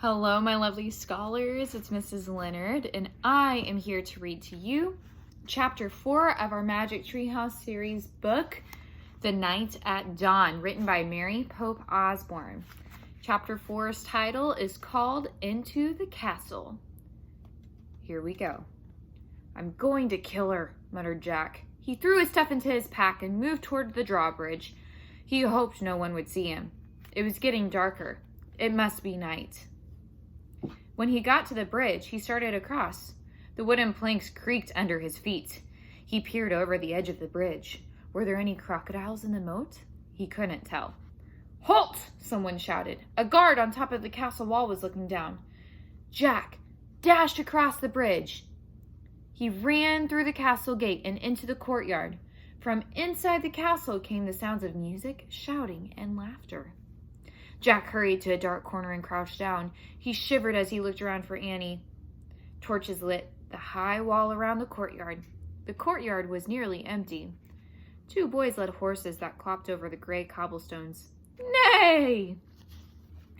Hello, my lovely scholars. It's Mrs. Leonard, and I am here to read to you Chapter 4 of our Magic Treehouse series book, The Night at Dawn, written by Mary Pope Osborne. Chapter 4's title is called Into the Castle. Here we go. "I'm going to kill her," muttered Jack. He threw his stuff into his pack and moved toward the drawbridge. He hoped no one would see him. It was getting darker. It must be night. When he got to the bridge, he started across. The wooden planks creaked under his feet. He peered over the edge of the bridge. Were there any crocodiles in the moat? He couldn't tell. "Halt!" someone shouted. A guard on top of the castle wall was looking down. Jack dashed across the bridge. He ran through the castle gate and into the courtyard. From inside the castle came the sounds of music, shouting, and laughter. Jack hurried to a dark corner and crouched down. He shivered as he looked around for Annie. Torches lit the high wall around the courtyard. The courtyard was nearly empty. Two boys led horses that clopped over the gray cobblestones. "Nay!"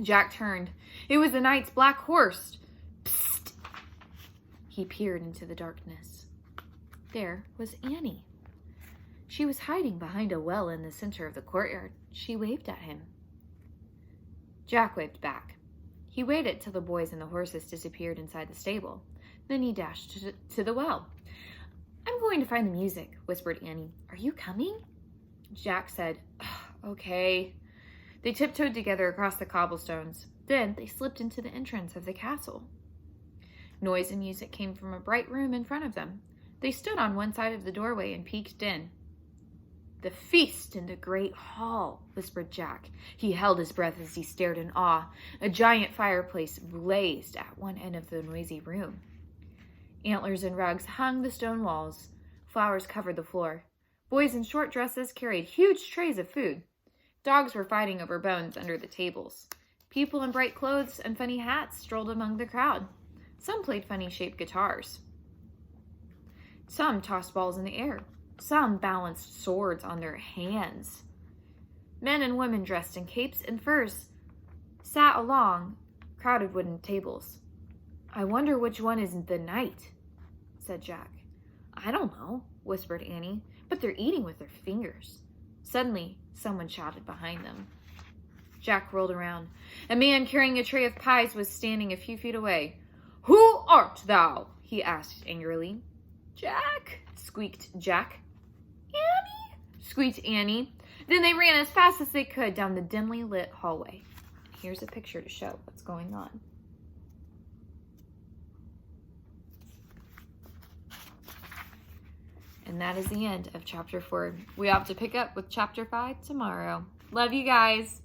Jack turned. It was the knight's black horse. Psst! He peered into the darkness. There was Annie. She was hiding behind a well in the center of the courtyard. She waved at him. Jack waved back. He waited till the boys and the horses disappeared inside the stable. Then he dashed to the well. "I'm going to find the music," whispered Annie. "Are you coming?" Jack said, "Okay." They tiptoed together across the cobblestones. Then they slipped into the entrance of the castle. Noise and music came from a bright room in front of them. They stood on one side of the doorway and peeked in. "The feast in the great hall," whispered Jack. He held his breath as he stared in awe. A giant fireplace blazed at one end of the noisy room. Antlers and rugs hung the stone walls. Flowers covered the floor. Boys in short dresses carried huge trays of food. Dogs were fighting over bones under the tables. People in bright clothes and funny hats strolled among the crowd. Some played funny-shaped guitars. Some tossed balls in the air. Some balanced swords on their hands. Men and women dressed in capes and furs sat along crowded wooden tables. "I wonder which one is the knight," said Jack. "I don't know," whispered Annie, "but they're eating with their fingers." Suddenly, someone shouted behind them. Jack rolled around. A man carrying a tray of pies was standing a few feet away. "Who art thou?" he asked angrily. "Jack," squeaked Jack. "Annie," squeaked Annie. Then they ran as fast as they could down the dimly lit hallway. Here's a picture to show what's going on. And that is the end of Chapter 4. We have to pick up with Chapter 5 tomorrow. Love you guys.